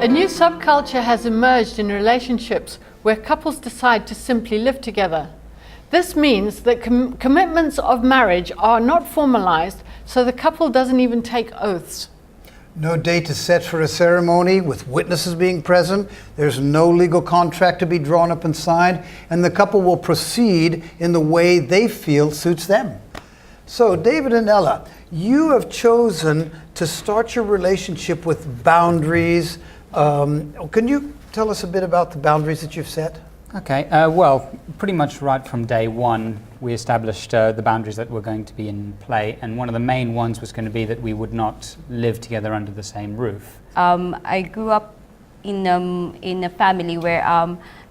A new subculture has emerged in relationships where couples decide to simply live together. This means that commitments of marriage are not formalized, so the couple doesn't even take oaths. No date is set for a ceremony with witnesses being present. There's no legal contract to be drawn up and signed, and the couple will proceed in the way they feel suits them. So, David and Ela, you have chosen to start your relationship with boundaries. Can you tell us a bit about the boundaries that you've set? Okay, well, pretty much right from day one, we established the boundaries that were going to be in play, and one of the main ones was going to be that we would not live together under the same roof. I grew up in a family where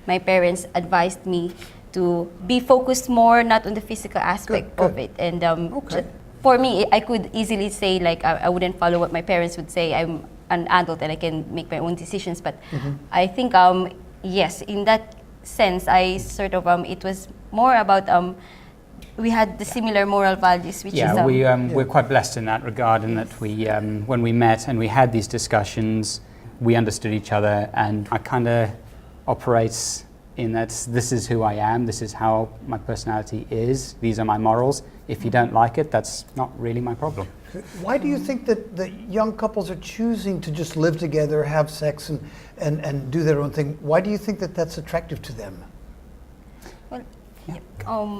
my parents advised me to be focused more not on the physical aspect of it, and for me, I could easily say like I wouldn't follow what my parents would say. I'm an adult and I can make my own decisions, but I think yes, in that sense, I sort of it was more about we had the similar moral values, which is we're quite blessed in that regard, in that we when we met and we had these discussions, we understood each other, and I kind of operates in that this is who I am, this is how my personality is, these are my morals. If you don't like it, that's not really my problem. Why do you think that young couples are choosing to just live together, have sex, and do their own thing? Why do you think that that's attractive to them? Well,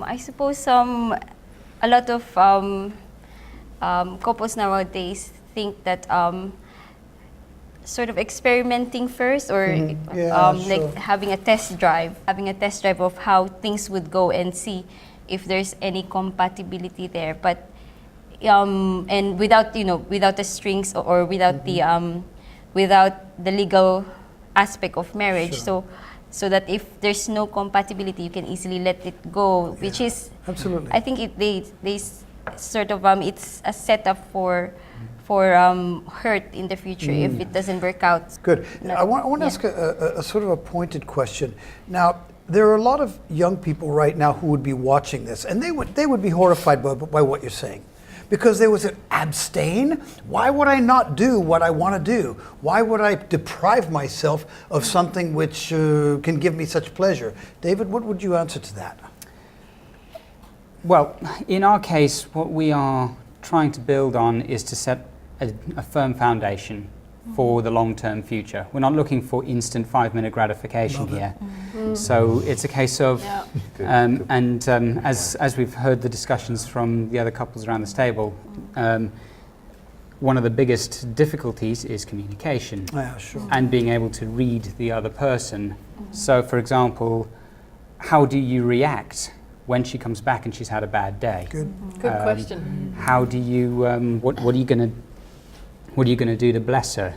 I suppose a lot of couples nowadays think that sort of experimenting first, or like having a test drive of how things would go and see if there's any compatibility there, but and without without the strings or without the legal aspect of marriage, so that if there's no compatibility, you can easily let it go, which is absolutely. I think they sort of it's a setup for hurt in the future if it doesn't work out. Good. I want to ask a sort of a pointed question. Now, there are a lot of young people right now who would be watching this, and they would be horrified by what you're saying. Because they would say, abstain? Why would I not do what I want to do? Why would I deprive myself of something which can give me such pleasure? David, what would you answer to that? Well, in our case, what we are trying to build on is to set a firm foundation for the long-term future. We're not looking for instant 5-minute gratification here. So it's a case of, as we've heard the discussions from the other couples around this table, one of the biggest difficulties is communication and being able to read the other person. So, for example, how do you react when she comes back and she's had a bad day? Good question. How do you? What are you going to do to bless her?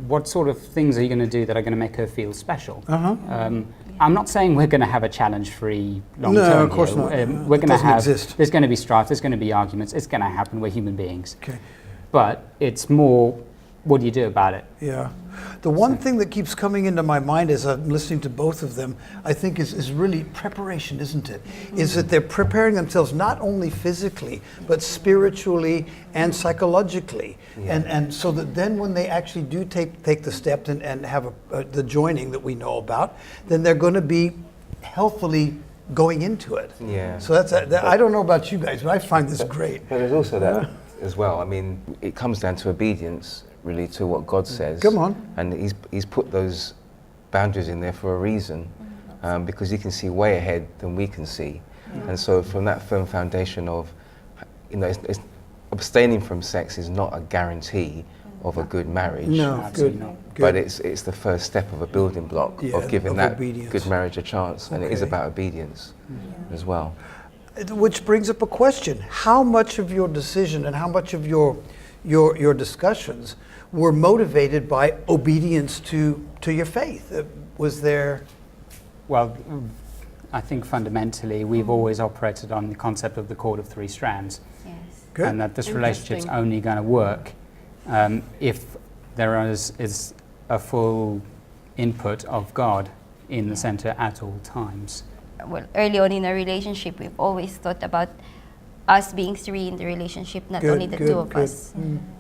What sort of things are you going to do that are going to make her feel special? I'm not saying we're going to have a challenge-free long term. No, of course not. We're going to have. Exist. There's going to be strife. There's going to be arguments. It's going to happen. We're human beings. Okay. But it's more, what do you do about it? Yeah. The one thing that keeps coming into my mind as I'm listening to both of them, I think is really preparation, isn't it? Is that they're preparing themselves not only physically, but spiritually and psychologically. And so that then when they actually do take the step and have the joining that we know about, then they're going to be healthily going into it. Yeah. So I don't know about you guys, but I find this great. But there's also that as well. I mean, it comes down to obedience, really, to what God says. Come on. And he's put those boundaries in there for a reason, because he can see way ahead than we can see. And so from that firm foundation of, it's abstaining from sex is not a guarantee of a good marriage. No, Absolutely not. But it's the first step of a building block of giving that obedience. Good marriage a chance. And it is about obedience as well. Which brings up a question. How much of your decision and how much of your discussions were motivated by obedience to your faith? Was there... Well, I think fundamentally we've always operated on the concept of the cord of 3 strands. Yes. Good. And that this relationship's only going to work if there is a full input of God in the center at all times. Well, early on in a relationship, we've always thought about us being three in the relationship, not only the two of us.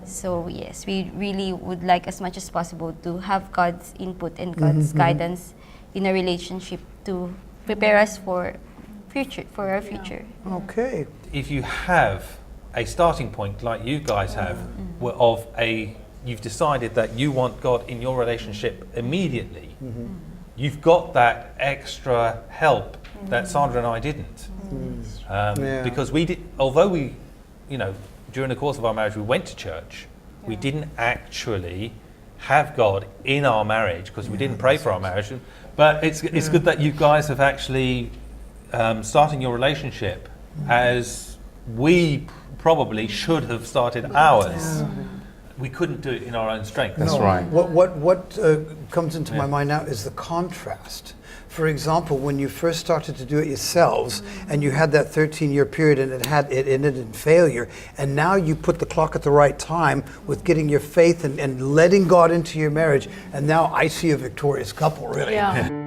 So yes, we really would like as much as possible to have God's input and God's guidance in a relationship to prepare us for our future. Okay. If you have a starting point like you guys have, you've decided that you want God in your relationship immediately, you've got that extra help that Sandra and I didn't. Because although we, during the course of our marriage, we went to church, we didn't actually have God in our marriage because we didn't pray for our marriage. But it's good that you guys have actually starting your relationship as we probably should have started ours. We couldn't do it in our own strength. That's right. What comes into my mind now is the contrast. For example, when you first started to do it yourselves and you had that 13-year period and it ended in failure, and now you put the clock at the right time with getting your faith and letting God into your marriage, and now I see a victorious couple, really. Yeah.